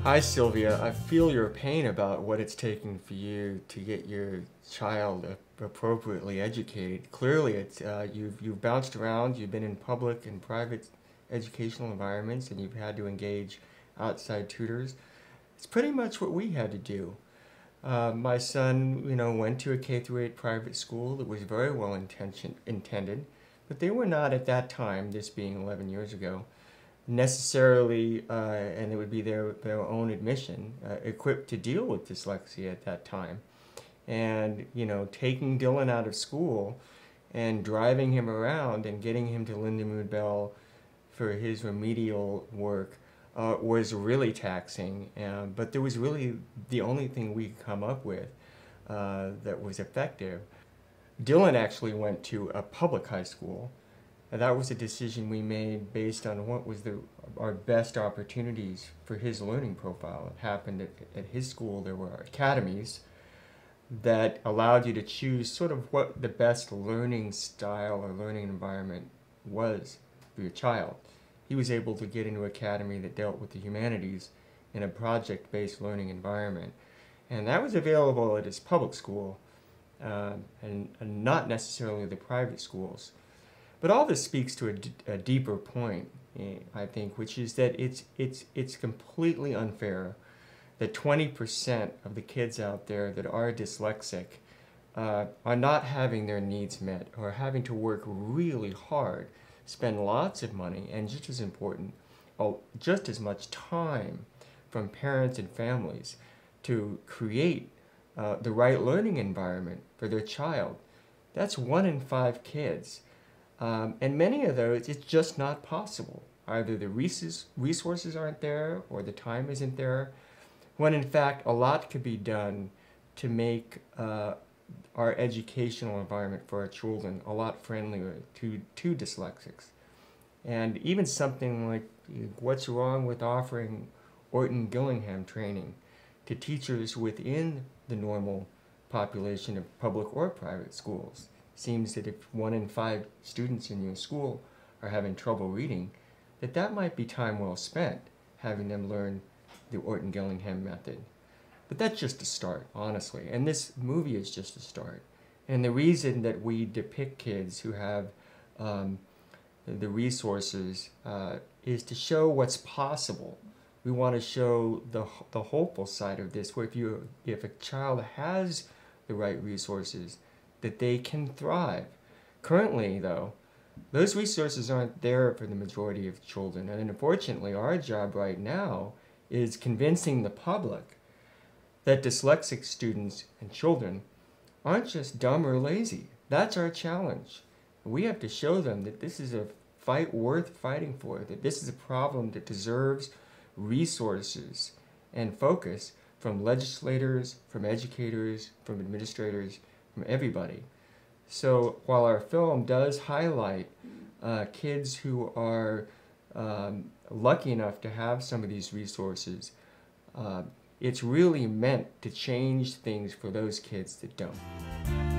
Hi Sylvia, I feel your pain about what it's taking for you to get your child appropriately educated. Clearly, you've bounced around, you've been in public and private educational environments, and you've had to engage outside tutors. It's pretty much what we had to do. My son, went to a K through 8 private school that was very well intended, but they were not at that time, this being 11 years ago, necessarily, and it would be their own admission, equipped to deal with dyslexia at that time. And, taking Dylan out of school and driving him around and getting him to Lindenwood Bell for his remedial work was really taxing. But there was really the only thing we could come up with that was effective. Dylan actually went to a public high school. And that was a decision we made based on what was our best opportunities for his learning profile. It happened at his school there were academies that allowed you to choose sort of what the best learning style or learning environment was for your child. He was able to get into an academy that dealt with the humanities in a project-based learning environment. And that was available at his public school and not necessarily the private schools. But all this speaks to a deeper point, I think, which is that it's completely unfair that 20% of the kids out there that are dyslexic are not having their needs met or having to work really hard, spend lots of money, and just as important, just as much time from parents and families to create the right learning environment for their child. That's 1 in 5 kids. And many of those, it's just not possible. Either the resources aren't there or the time isn't there, when in fact a lot could be done to make our educational environment for our children a lot friendlier to dyslexics. And even something like what's wrong with offering Orton Gillingham training to teachers within the normal population of public or private schools. Seems that if 1 in 5 students in your school are having trouble reading, that might be time well spent having them learn the Orton Gillingham method. But that's just a start, honestly. And this movie is just a start. And the reason that we depict kids who have the resources is to show what's possible. We want to show the hopeful side of this, where if a child has the right resources, that they can thrive. Currently, though, those resources aren't there for the majority of children. And unfortunately, our job right now is convincing the public that dyslexic students and children aren't just dumb or lazy. That's our challenge. We have to show them that this is a fight worth fighting for, that this is a problem that deserves resources and focus from legislators, from educators, from administrators, from everybody. So while our film does highlight kids who are lucky enough to have some of these resources, it's really meant to change things for those kids that don't.